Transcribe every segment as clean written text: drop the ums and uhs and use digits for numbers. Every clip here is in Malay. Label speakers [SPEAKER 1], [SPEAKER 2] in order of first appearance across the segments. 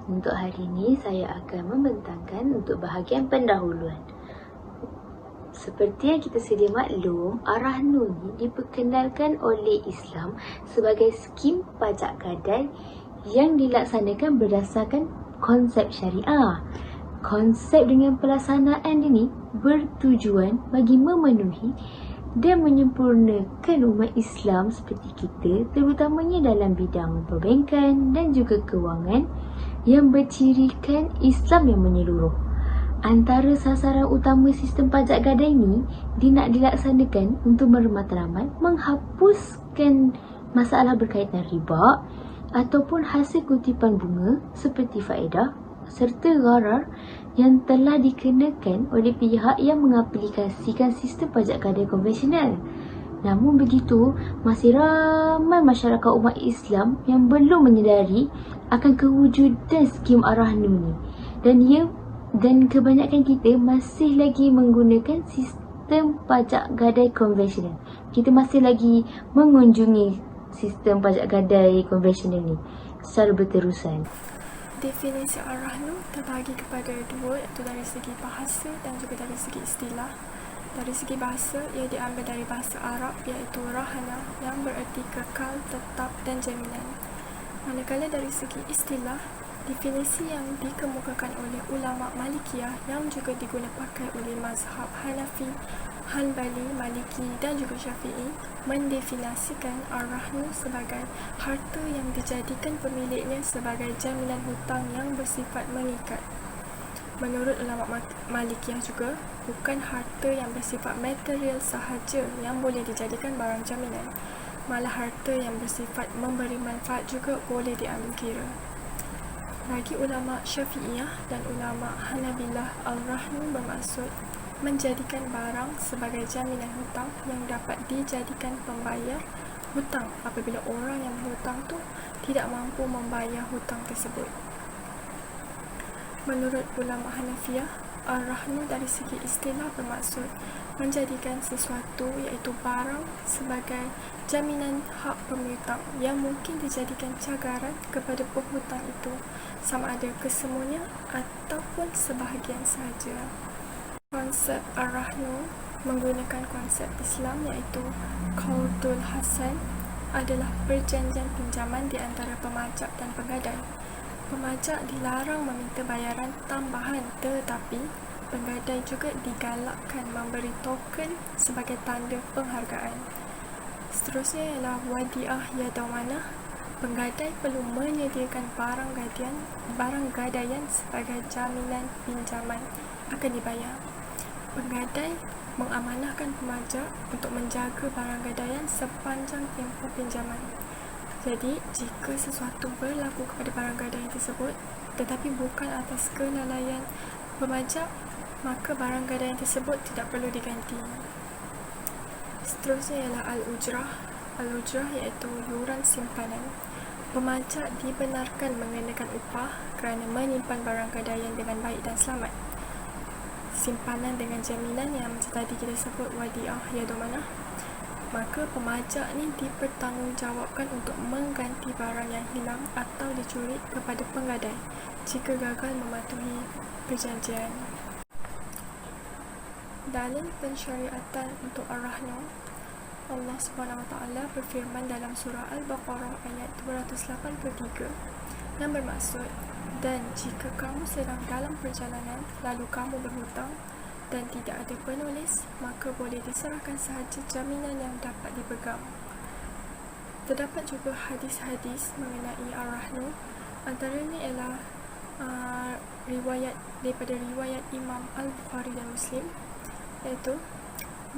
[SPEAKER 1] Untuk hari ini saya akan membentangkan untuk bahagian pendahuluan. Seperti yang kita sedia maklum, Ar-Rahnu ni diperkenalkan oleh Islam sebagai skim pajak gadai yang dilaksanakan berdasarkan konsep syariah. Konsep dengan pelaksanaan ini bertujuan bagi memenuhi dan menyempurnakan umat Islam seperti kita, terutamanya dalam bidang perbankan dan juga kewangan yang bercirikan Islam yang menyeluruh. Antara sasaran utama sistem pajak gadai ini nak dilaksanakan untuk bermatlamat menghapuskan masalah berkaitan riba ataupun hasil kutipan bunga seperti faedah serta gharar yang telah dikenakan oleh pihak yang mengaplikasikan sistem pajak gadai konvensional. Namun begitu, masih ramai masyarakat umat Islam yang belum menyedari akan kewujudan skim Ar-Rahnu ni. Dan kebanyakan kita masih lagi menggunakan sistem pajak gadai konvensional. Kita masih lagi mengunjungi sistem pajak gadai konvensional ni secara berterusan.
[SPEAKER 2] Definisi Ar-Rahnu terbagi kepada dua, iaitu dari segi bahasa dan juga dari segi istilah. Dari segi bahasa, ia diambil dari bahasa Arab iaitu rahana yang bererti kekal, tetap dan jaminan. Manakala dari segi istilah, definisi yang dikemukakan oleh ulama Malikiyah yang juga diguna pakai oleh mazhab Hanafi, Hanbali, Maliki dan juga Syafi'i mendefinisikan Ar-Rahnu sebagai harta yang dijadikan pemiliknya sebagai jaminan hutang yang bersifat mengikat. Menurut ulama Malikiyah juga, bukan harta yang bersifat material sahaja yang boleh dijadikan barang jaminan, malah harta yang bersifat memberi manfaat juga boleh diambil kira. Bagi ulama Syafi'iyah dan ulama Hanabilah, Al-Rahnu bermaksud menjadikan barang sebagai jaminan hutang yang dapat dijadikan pembayar hutang apabila orang yang berhutang tu tidak mampu membayar hutang tersebut. Menurut ulama Hanafiyah, Ar-Rahnu dari segi istilah bermaksud menjadikan sesuatu iaitu barang sebagai jaminan hak pemihutang yang mungkin dijadikan cagaran kepada penghutang itu, sama ada kesemuanya ataupun sebahagian sahaja. Konsep Ar-Rahnu menggunakan konsep Islam iaitu Qardul Hasan adalah perjanjian pinjaman di antara pemajak dan penggadai. Pemajak dilarang meminta bayaran tambahan, tetapi penggadai juga digalakkan memberi token sebagai tanda penghargaan. Seterusnya ialah wadiah yadawanah. Penggadai perlu menyediakan barang gadaian sebagai jaminan pinjaman akan dibayar. Penggadai mengamanahkan pemajak untuk menjaga barang gadaian sepanjang tempoh pinjaman. Jadi, jika sesuatu berlaku kepada barang gadaian tersebut tetapi bukan atas kelalaian pemajak, maka barang gadaian tersebut tidak perlu diganti. Seterusnya ialah al-ujrah. Al-ujrah iaitu yuran simpanan. Pemajak dibenarkan mengenakan upah kerana menyimpan barang gadaian dengan baik dan selamat. Simpanan dengan jaminan yang tadi kita sebut wadiah yadumanah, maka pemajak ni dipertanggungjawabkan untuk mengganti barang yang hilang atau dicuri kepada penggadai jika gagal mematuhi perjanjian. Dalam pensyariatan untuk Ar-Rahnu, Allah SWT berfirman dalam surah Al-Baqarah ayat 283 yang bermaksud, dan jika kamu sedang dalam perjalanan lalu kamu berhutang dan tidak ada penulis, maka boleh diserahkan sahaja jaminan yang dapat dipegang. Terdapat juga hadis-hadis mengenai Ar-Rahnu. Antaranya ialah daripada riwayat Imam Al-Bukhari dan Muslim, iaitu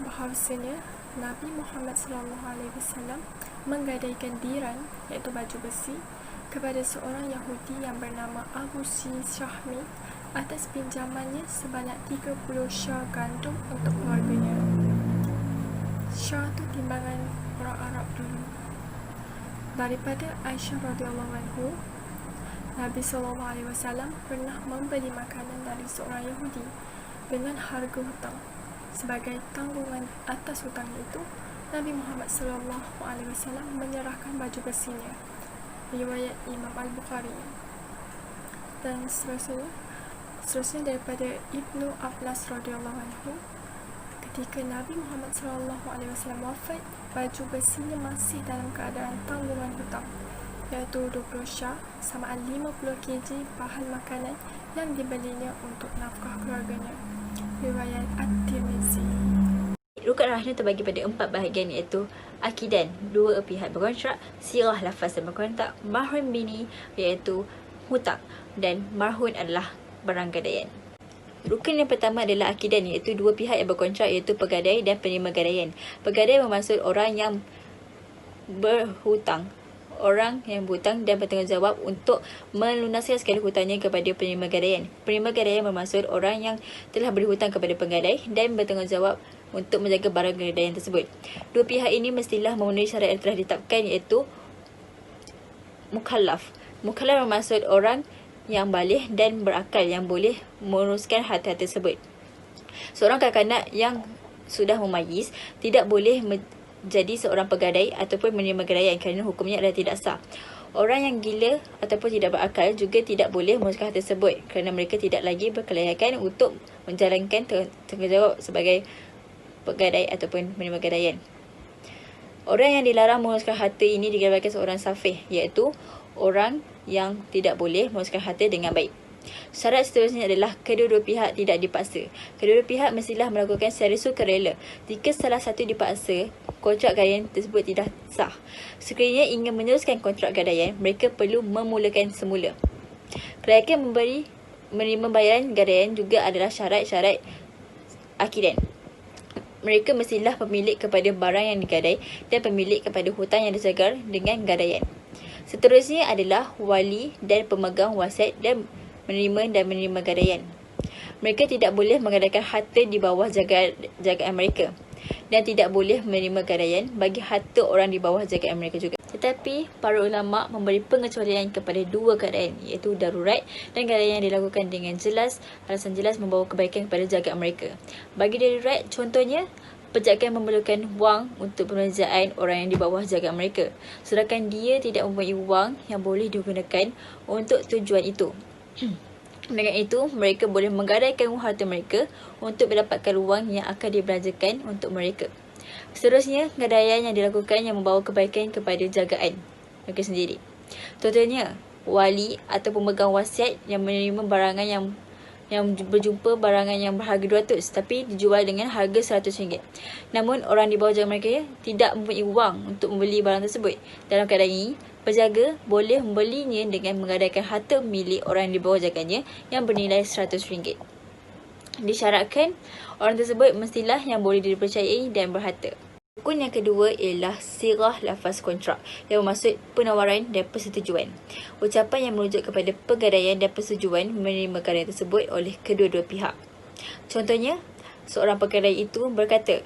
[SPEAKER 2] bahawasanya Nabi Muhammad SAW menggadaikan diran, iaitu baju besi, kepada seorang Yahudi yang bernama Abu Syahmi atas pinjamannya sebanyak 30 syah gandum untuk keluarganya. Syah itu timbangan orang Arab dulu. Daripada Aisyah radhiyallahu anhu, Nabi SAW pernah membeli makanan dari seorang Yahudi dengan harga hutang. Sebagai tanggungan atas hutangnya itu, Nabi Muhammad SAW menyerahkan baju besinya. Riwayat Imam Al-Bukhari. Dan seterusnya daripada Ibnu Abbas radhiyallahu anhu, ketika Nabi Muhammad SAW wafat, baju besinya masih dalam keadaan tanggungan hutang, iaitu 20 syah samaan 50 kg bahan makanan yang dibelinya untuk nafkah keluarganya. Riwayat At-Tirmizi.
[SPEAKER 3] Rukun rahnu terbagi pada 4 bahagian, iaitu akidan, 2 pihak berkontrak, sirah lafaz dan berkontrak, marhun bini iaitu hutang, dan marhun adalah barang gadaian. Rukun yang pertama adalah akidan, iaitu 2 pihak yang berkontrak, iaitu pegadai dan penerima gadaian. Pegadai bermaksud orang yang berhutang, orang yang berhutang dan bertanggungjawab untuk melunaskan segala hutangnya kepada penerima gadaian. Penerima gadaian bermaksud orang yang telah beri hutang kepada penggadai dan bertanggungjawab untuk menjaga barang gadaian tersebut. 2 pihak ini mestilah memenuhi syarat yang telah ditetapkan, iaitu mukallaf. Mukallaf bermaksud orang yang baligh dan berakal yang boleh menguruskan harta tersebut. Seorang kanak-kanak yang sudah memayis tidak boleh menjadi seorang pegadai ataupun menerima gadaian kerana hukumnya adalah tidak sah. Orang yang gila ataupun tidak berakal juga tidak boleh menguruskan harta tersebut kerana mereka tidak lagi berkelayakan untuk menjalankan tanggungjawab sebagai pegadai ataupun menerima gadaian. Orang yang dilarang menguruskan harta ini digambarkan seorang safih, iaitu orang yang tidak boleh menguruskan harta dengan baik. Syarat seterusnya adalah kedua-dua pihak tidak dipaksa. Kedua-dua pihak mestilah melakukan secara sukarela. Jika salah satu dipaksa, kontrak gadaian tersebut tidak sah. Sekiranya ingin meneruskan kontrak gadaian, mereka perlu memulakan semula. Kelayakan menerima bayaran gadaian juga adalah syarat-syarat akidan. Mereka mestilah pemilik kepada barang yang digadai dan pemilik kepada hutang yang disegar dengan gadaian. Seterusnya adalah wali dan pemegang wasiat dan menerima gadaian. Mereka tidak boleh menggadaikan harta di bawah jagaan mereka dan tidak boleh menerima gadaian bagi harta orang di bawah jagaan mereka juga. Tetapi para ulama memberi pengecualian kepada 2 keadaan, iaitu darurat dan gadaian yang dilakukan dengan alasan jelas membawa kebaikan kepada jagaan mereka. Bagi darurat, contohnya penjagaan memerlukan wang untuk perbelanjaan orang yang di bawah jagaan mereka, sedangkan dia tidak mempunyai wang yang boleh digunakan untuk tujuan itu. Dengan itu, mereka boleh menggadaikan harta mereka untuk mendapatkan wang yang akan dibelanjakan untuk mereka. Seterusnya, gadaian yang dilakukan yang membawa kebaikan kepada jagaan mereka sendiri. Contohnya, wali atau pemegang wasiat yang menerima barangan yang berjumpa barangan yang berharga 200 tapi dijual dengan harga RM100. Namun orang di bawah jagaan mereka tidak mempunyai wang untuk membeli barang tersebut. Dalam keadaan ini, penjaga boleh membelinya dengan menggadaikan harta milik orang di bawah jaganya yang bernilai RM100. Disyaratkan orang tersebut mestilah yang boleh dipercayai dan berharta. Rukun yang kedua ialah sirah lafaz kontrak, yang bermaksud penawaran dan persetujuan. Ucapan yang merujuk kepada pegadaian dan persetujuan menerima gadaian tersebut oleh kedua-dua pihak. Contohnya, seorang pegadai itu berkata,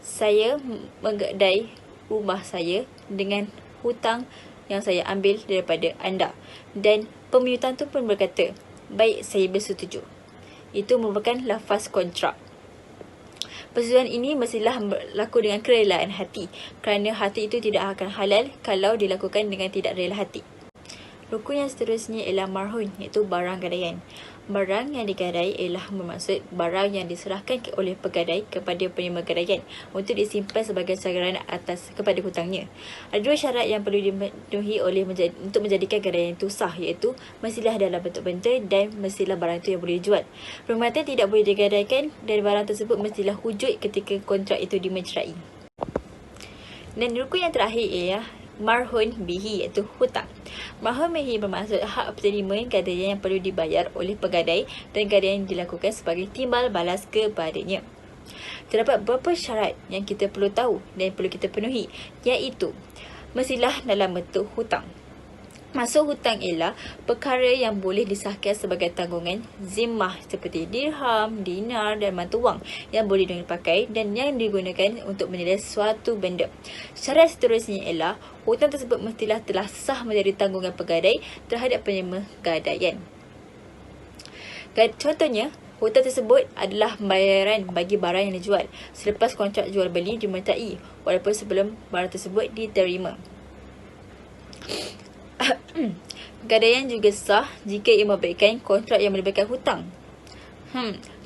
[SPEAKER 3] "Saya menggadai rumah saya dengan hutang yang saya ambil daripada anda." Dan pemiutang itu pun berkata, "Baik, saya bersetuju." Itu merupakan lafaz kontrak. Persetujuan ini mestilah berlaku dengan kerelaan hati, kerana hati itu tidak akan halal kalau dilakukan dengan tidak rela hati. Rukun yang seterusnya ialah marhun, iaitu barang gadaian. Barang yang digadai ialah bermaksud barang yang diserahkan oleh pegadai kepada penerima gadaian untuk disimpan sebagai carangan atas kepada hutangnya. Ada 2 syarat yang perlu dipenuhi untuk menjadikan gadaian itu sah, iaitu mestilah dalam bentuk benda dan mestilah barang itu yang boleh dijual. Perkhidmatan tidak boleh digadaikan dan barang tersebut mestilah wujud ketika kontrak itu dimeterai. Dan rukun yang terakhir ialah marhun bihi, iaitu hutang. Marhun bihi bermaksud hak penerima gadaian yang perlu dibayar oleh pegadai dan gadaian yang dilakukan sebagai timbal balas kepadanya. Terdapat beberapa syarat yang kita perlu tahu dan perlu kita penuhi, iaitu mestilah dalam bentuk hutang. Maksud hutang ialah perkara yang boleh disahkan sebagai tanggungan zimmah seperti dirham, dinar dan mata wang yang boleh dipakai dan yang digunakan untuk menilai suatu benda. Syarat seterusnya ialah hutang tersebut mestilah telah sah menjadi tanggungan pegadai terhadap penerima gadaian. Contohnya, hutang tersebut adalah bayaran bagi barang yang dijual selepas kontrak jual beli dimeterai walaupun sebelum barang tersebut diterima. Gadaian juga sah jika ia memberikan kontrak yang melibatkan hutang.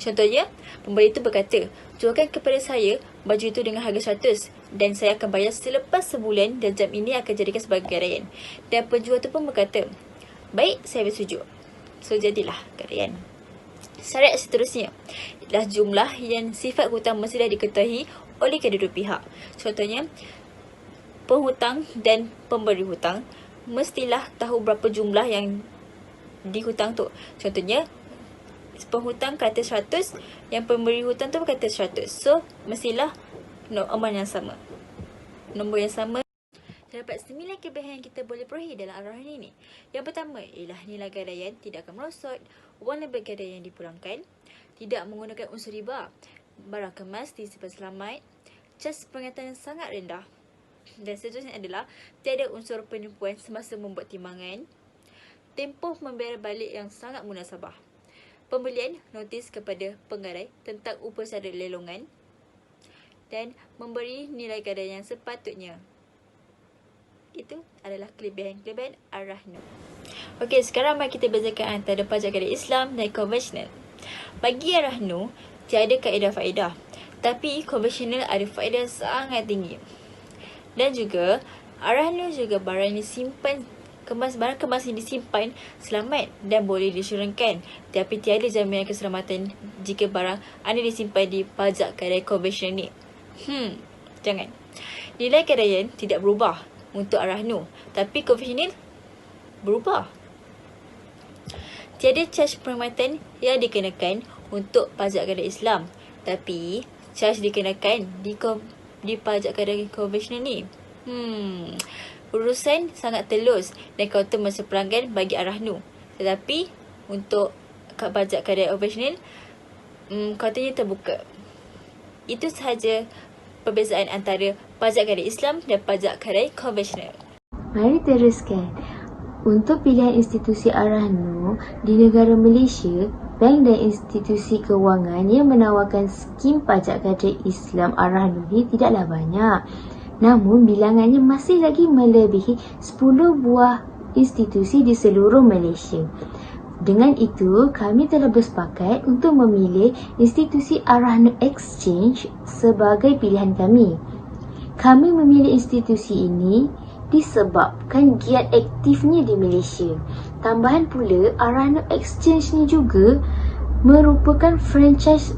[SPEAKER 3] Contohnya, pembeli itu berkata, jualkan kepada saya baju itu dengan harga 100 dan saya akan bayar selepas sebulan dan jam ini akan jadikan sebagai gadaian. Dan penjual itu pun berkata, baik, saya bersetuju. So, jadilah gadaian. Syarat seterusnya ialah jumlah yang sifat hutang mestilah diketahui oleh kedua-dua pihak. Contohnya, penghutang dan pemberi hutang mestilah tahu berapa jumlah yang dihutang tu. Contohnya, penghutang kata 100, yang pemberi hutang tu kata 100. So, mestilah amount yang sama. Nombor yang sama. Terdapat 9 kelebihan yang kita boleh perolehi dalam arahan ini. Yang pertama ialah nilai gadaian tidak akan merosot, wang lebih gadaian dipulangkan, tidak menggunakan unsur riba, barang kemas disimpan selamat, cas peringatan yang sangat rendah. Dan seterusnya adalah tiada unsur penipuan semasa membuat timbangan, tempoh membayar balik yang sangat munasabah, pembelian notis kepada penggadai tentang upacara lelongan, dan memberi nilai gadaian yang sepatutnya. Itu adalah kelebihan-kelebihan Ar-Rahnu. Okey, sekarang mari kita bezakan antara pajak gadai Islam dan konvensional. Bagi Ar-Rahnu, tiada kaedah faedah, tapi konvensional ada faedah sangat tinggi. Dan juga Ar-Rahnu juga barang disimpan barang kemas yang disimpan selamat dan boleh disyurankan, tapi tiada jaminan keselamatan jika barang anda disimpan di pajak gadai konvensional ni. Jangan. Nilai gadaian tidak berubah untuk Ar-Rahnu, tapi konvensional berubah. Tiada caj perkhidmatan yang dikenakan untuk pajak gadai Islam, tapi caj dikenakan di pajak gadai konvensional ni. Urusan sangat telus dan kaunter masa pelanggan bagi Ar-Rahnu. Tetapi untuk pajak gadai konvensional, kaunternya terbuka. Itu sahaja perbezaan antara pajak gadai Islam dan pajak gadai konvensional.
[SPEAKER 1] Mari teruskan. Untuk pilihan institusi Ar-Rahnu di negara Malaysia, bank dan institusi kewangan yang menawarkan skim pajak gadai Islam Ar-Rahnu ni tidaklah banyak. Namun bilangannya masih lagi melebihi 10 buah institusi di seluruh Malaysia. Dengan itu, kami telah bersepakat untuk memilih institusi Ar-Rahnu Exchange sebagai pilihan kami. Kami memilih institusi ini disebabkan giat aktifnya di Malaysia. Tambahan pula, Ar-Rahnu Exchange ni juga merupakan franchise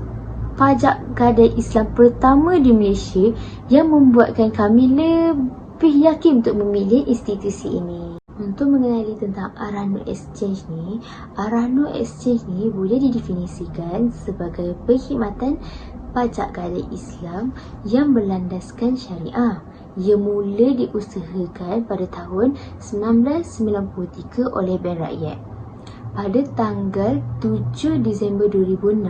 [SPEAKER 1] pajak gadai Islam pertama di Malaysia yang membuatkan kami lebih yakin untuk memilih institusi ini. Untuk mengenali tentang Ar-Rahnu Exchange ni, Ar-Rahnu Exchange ni boleh didefinisikan sebagai perkhidmatan pajak gadai Islam yang berlandaskan syariah. Ia mula diusahakan pada tahun 1993 oleh Bank Rakyat. Pada tanggal 7 Disember 2006,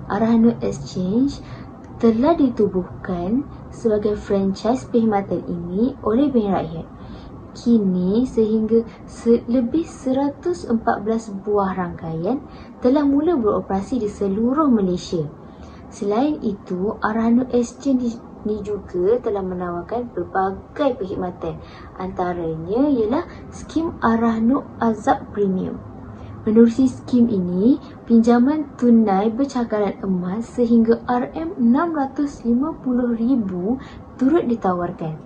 [SPEAKER 1] Ar-Rahnu Exchange telah ditubuhkan sebagai franchise perkhidmatan ini oleh Bank Rakyat. Kini sehingga lebih 114 buah rangkaian telah mula beroperasi di seluruh Malaysia. Selain itu, Ar-Rahnu Exchange ni juga telah menawarkan pelbagai perkhidmatan. Antaranya ialah skim Ar-Rahnu Azab Premium. Menerusi skim ini, pinjaman tunai bercakaran emas sehingga RM650,000 turut ditawarkan.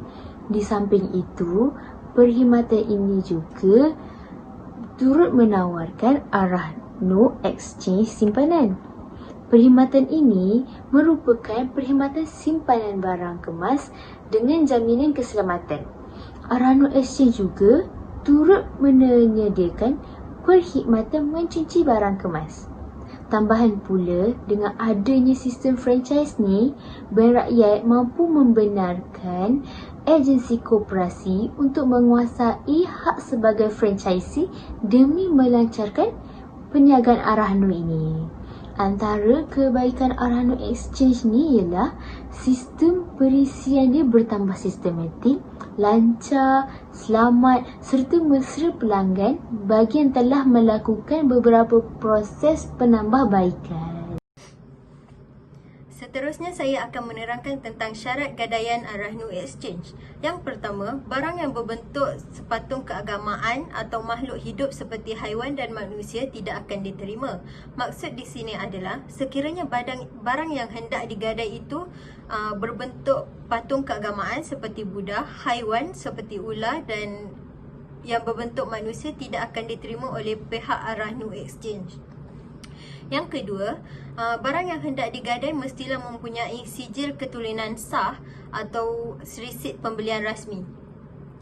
[SPEAKER 1] Di samping itu, perkhidmatan ini juga turut menawarkan Ar-Rahnu Exchange simpanan. Perkhidmatan ini merupakan perkhidmatan simpanan barang kemas dengan jaminan keselamatan. Ar-Rahnu Exchange juga turut menyediakan perkhidmatan mencuci barang kemas. Tambahan pula, dengan adanya sistem franchise ni, Bank Rakyat mampu membenarkan agensi koperasi untuk menguasai hak sebagai franchisee demi melancarkan perniagaan Ar-Rahnu ini. Antara kebaikan Ar-Rahnu Exchange ni ialah sistem perisian dia bertambah sistematik, lancar, selamat serta mesra pelanggan bagi yang telah melakukan beberapa proses penambahbaikan.
[SPEAKER 4] Seterusnya saya akan menerangkan tentang syarat gadaian Ar-Rahnu Exchange. Yang pertama, barang yang berbentuk sepatung keagamaan atau makhluk hidup seperti haiwan dan manusia tidak akan diterima. Maksud di sini adalah sekiranya barang yang hendak digadai itu berbentuk patung keagamaan seperti Buddha, haiwan seperti ular dan yang berbentuk manusia tidak akan diterima oleh pihak Ar-Rahnu Exchange. Yang kedua, barang yang hendak digadai mestilah mempunyai sijil keturunan sah atau risit pembelian rasmi.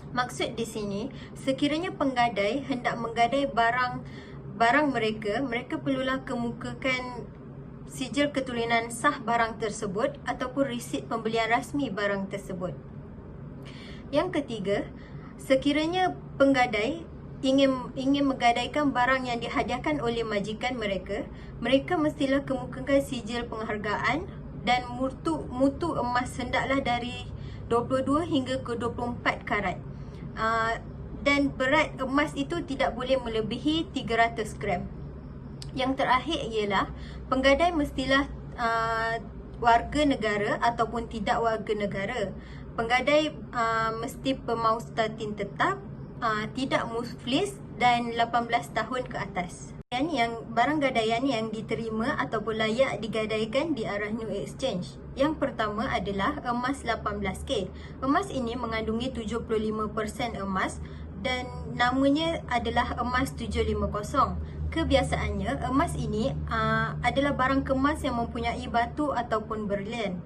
[SPEAKER 4] Maksud di sini, sekiranya penggadai hendak menggadai barang mereka perlulah kemukakan sijil keturunan sah barang tersebut ataupun risit pembelian rasmi barang tersebut. Yang ketiga, sekiranya penggadai ingin menggadaikan barang yang dihadiahkan oleh majikan mereka mestilah kemukakan sijil penghargaan dan mutu emas hendaklah dari 22 hingga ke 24 karat. Dan berat emas itu tidak boleh melebihi 300 gram. Yang terakhir ialah penggadai mestilah warga negara ataupun tidak warga negara. Penggadai mesti pemaus statin tetap, tidak muflis dan 18 tahun ke atas. Barang gadaian yang diterima ataupun layak digadaikan di Ar-Rahnu Exchange. Yang pertama adalah emas 18K. Emas ini mengandungi 75% emas dan namanya adalah emas 750. Kebiasaannya emas ini adalah barang kemas yang mempunyai batu ataupun berlian.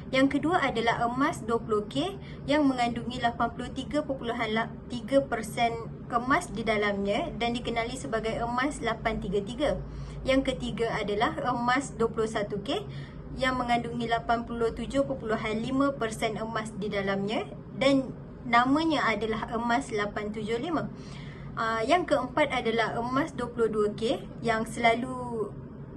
[SPEAKER 4] Yang kedua adalah emas 20K yang mengandungi 83.3% emas di dalamnya dan dikenali sebagai emas 833. Yang ketiga adalah emas 21K yang mengandungi 87.5% emas di dalamnya dan namanya adalah emas 875. Yang keempat adalah emas 22K yang selalu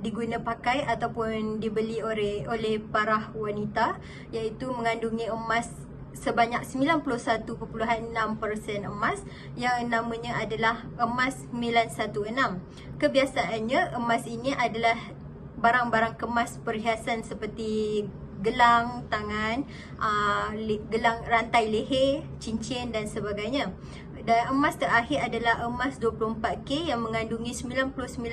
[SPEAKER 4] diguna pakai ataupun dibeli oleh para wanita, iaitu mengandungi emas sebanyak 91.6% emas yang namanya adalah emas 916. Kebiasaannya emas ini adalah barang-barang kemas perhiasan seperti gelang tangan, gelang rantai leher, cincin dan sebagainya. Dan emas terakhir adalah emas 24K yang mengandungi 99.9%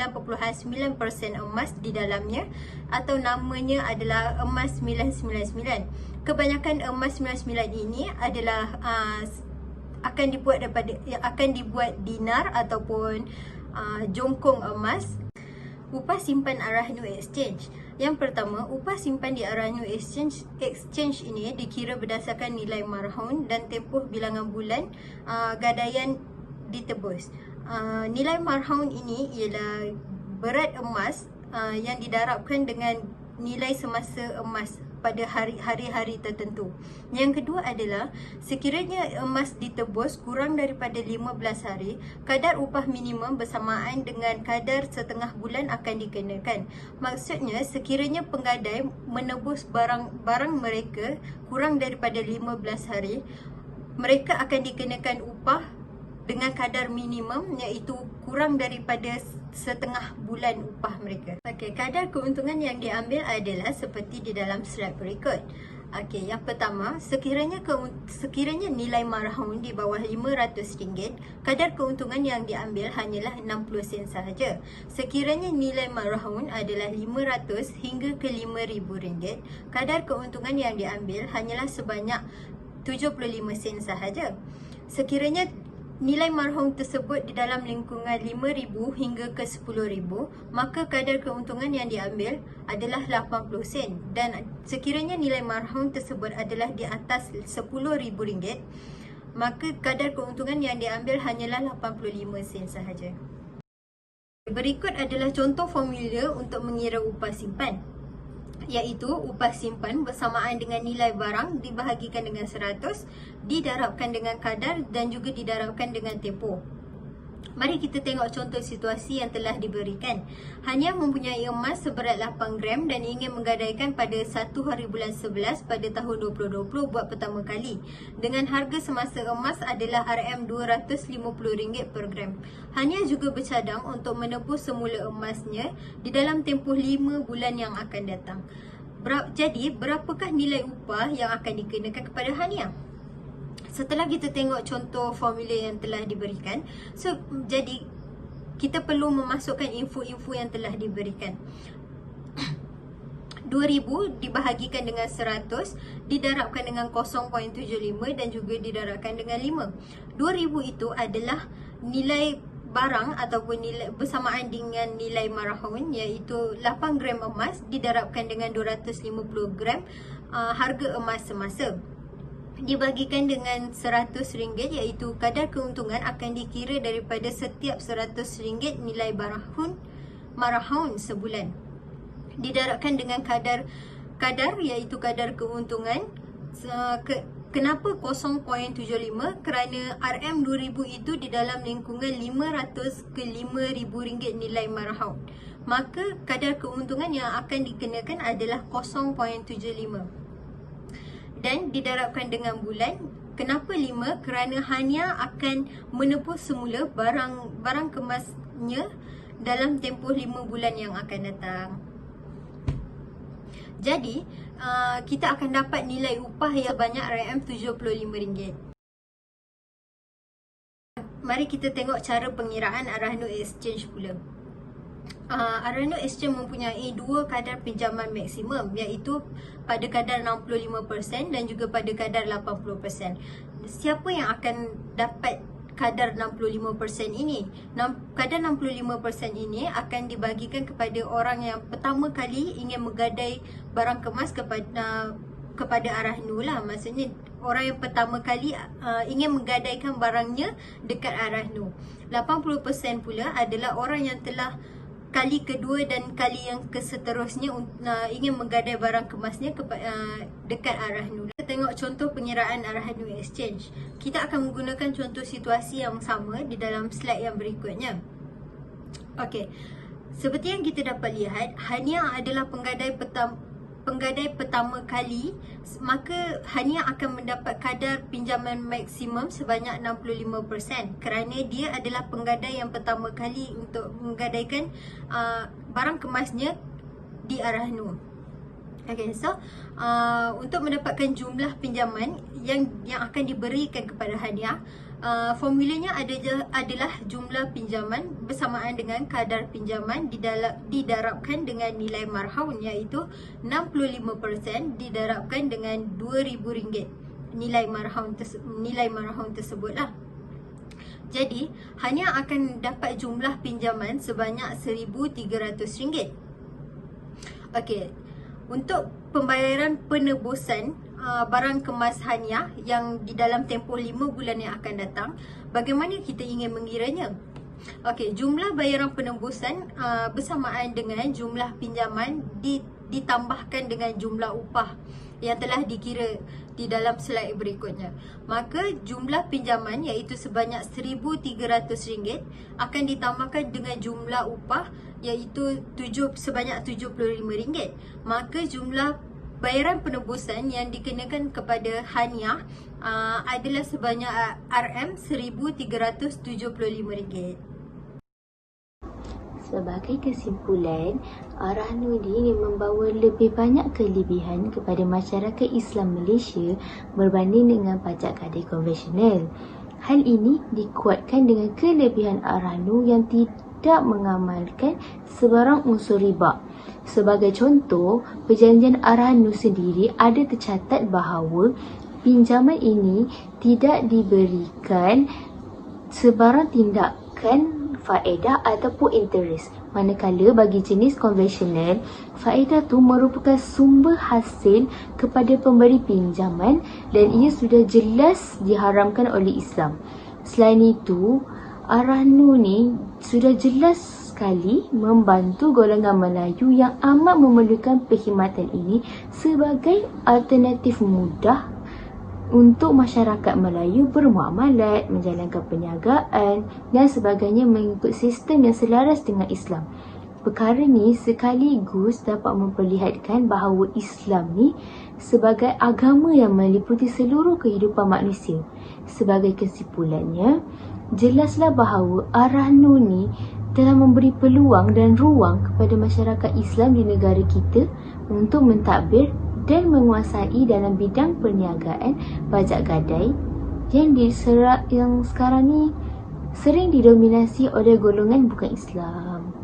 [SPEAKER 4] emas di dalamnya atau namanya adalah emas 999. Kebanyakan emas 99 ini adalah akan dibuat dinar ataupun jongkong emas. Upah simpan Ar-Rahnu Exchange. Yang pertama, upah simpan di Ar-Rahnu Exchange ini dikira berdasarkan nilai marhun dan tempoh bilangan bulan gadaian ditebus. Nilai marhun ini ialah berat emas yang didarabkan dengan nilai semasa emas pada hari-hari tertentu. Yang kedua adalah sekiranya emas ditebus kurang daripada 15 hari, kadar upah minimum bersamaan dengan kadar setengah bulan akan dikenakan. Maksudnya sekiranya penggadai menebus barang mereka kurang daripada 15 hari, mereka akan dikenakan upah dengan kadar minimum iaitu kurang daripada setengah bulan upah mereka. Okey, kadar keuntungan yang diambil adalah seperti di dalam slide berikut. Okey, yang pertama, sekiranya nilai marhun di bawah RM500, kadar keuntungan yang diambil hanyalah 60 sen sahaja. Sekiranya nilai marhun adalah RM500 hingga ke RM5,000, kadar keuntungan yang diambil hanyalah sebanyak 75 sen sahaja. Sekiranya nilai marhum tersebut di dalam lingkungan 5,000 hingga ke 10,000, maka kadar keuntungan yang diambil adalah 80 sen. Dan sekiranya nilai marhum tersebut adalah di atas RM10,000, maka kadar keuntungan yang diambil hanyalah 85 sen sahaja. Berikut adalah contoh formula untuk mengira upah simpan, iaitu upah simpan bersamaan dengan nilai barang dibahagikan dengan 100, didarabkan dengan kadar dan juga didarabkan dengan tempoh. Mari kita tengok contoh situasi yang telah diberikan. Hanya mempunyai emas seberat 8 gram dan ingin menggadaikan pada 1 hari bulan 11 pada tahun 2020 buat pertama kali. Dengan harga semasa emas adalah RM250 per gram. Hanya juga bercadang untuk menebus semula emasnya di dalam tempoh 5 bulan yang akan datang. Jadi berapakah nilai upah yang akan dikenakan kepada haniah? Setelah kita tengok contoh formula yang telah diberikan, jadi kita perlu memasukkan info-info yang telah diberikan. 2000 dibahagikan dengan 100 didarabkan dengan 0.75 dan juga didarabkan dengan 5. 2000 itu adalah nilai barang ataupun nilai bersamaan dengan nilai marahun, iaitu 8 gram emas didarabkan dengan 250 gram harga emas semasa. Dibagikan dengan RM100, iaitu kadar keuntungan akan dikira daripada setiap RM100 nilai marahun sebulan. Didarabkan dengan kadar iaitu kadar keuntungan. Kenapa 0.75? Kerana RM2000 itu di dalam lingkungan 500 ke RM5000 nilai marahun. Maka kadar keuntungan yang akan dikenakan adalah 0.75. Dan didarabkan dengan bulan. Kenapa 5? Kerana haniah akan menepus semula barang kemasnya dalam tempoh 5 bulan yang akan datang. Jadi, kita akan dapat nilai upah yang banyak RM75. Mari kita tengok cara pengiraan arah nur exchange pula. Arah nur exchange mempunyai dua kadar pinjaman maksimum, iaitu pada kadar 65% dan juga pada kadar 80%. Siapa yang akan dapat kadar 65% ini? Kadar 65% ini akan dibagikan kepada orang yang pertama kali ingin menggadai barang kemas kepada arah nur lah. Maksudnya orang yang pertama kali ingin menggadaikan barangnya dekat arah nur. 80% pula adalah orang yang telah kali kedua dan kali yang keseterusnya ingin menggadai barang kemasnya dekat arah nur. Kita tengok contoh pengiraan arah nur exchange. Kita akan menggunakan contoh situasi yang sama di dalam slide yang berikutnya. Okey. Seperti yang kita dapat lihat, haniah adalah penggadai pertama kali, maka haniah akan mendapat kadar pinjaman maksimum sebanyak 65% kerana dia adalah penggadai yang pertama kali untuk menggadaikan barang kemasnya di arah nur. Okay, so untuk mendapatkan jumlah pinjaman yang akan diberikan kepada haniah, formulanya adalah jumlah pinjaman bersamaan dengan kadar pinjaman didarabkan dengan nilai marhaun, iaitu 65% didarabkan dengan RM2000 nilai marhaun tersebutlah. Jadi haniah akan dapat jumlah pinjaman sebanyak RM1300. Okey, untuk pembayaran penebusan barang kemas haniah yang di dalam tempoh 5 bulan yang akan datang, bagaimana kita ingin mengiranya? Okey, jumlah bayaran penebusan bersamaan dengan jumlah pinjaman ditambahkan dengan jumlah upah yang telah dikira di dalam slide berikutnya. Maka jumlah pinjaman, iaitu sebanyak RM1300, akan ditambahkan dengan jumlah upah, iaitu sebanyak RM75. Maka jumlah bayaran penebusan yang dikenakan kepada haniah adalah sebanyak RM1375.
[SPEAKER 1] Sebagai kesimpulan, arah nur ini membawa lebih banyak kelebihan kepada masyarakat Islam Malaysia berbanding dengan pajak gadai konvensional. Hal ini dikuatkan dengan kelebihan arah nur yang tidak mengamalkan sebarang unsur riba. Sebagai contoh, perjanjian arah nur sendiri ada tercatat bahawa pinjaman ini tidak diberikan sebarang tindakan faedah ataupun interest. Manakala bagi jenis konvensional, faedah tu merupakan sumber hasil kepada pemberi pinjaman dan ia sudah jelas diharamkan oleh Islam. Selain itu, arah nur ni sudah jelas sekali membantu golongan Melayu yang amat memerlukan perkhidmatan ini sebagai alternatif mudah untuk masyarakat Melayu bermuamalat, menjalankan perniagaan dan sebagainya mengikut sistem yang selaras dengan Islam. Perkara ni sekaligus dapat memperlihatkan bahawa Islam ni sebagai agama yang meliputi seluruh kehidupan manusia. Sebagai kesimpulannya, jelaslah bahawa arah Nur ni telah memberi peluang dan ruang kepada masyarakat Islam di negara kita untuk mentadbir dan menguasai dalam bidang perniagaan pajak gadai yang sekarang ni sering didominasi oleh golongan bukan Islam.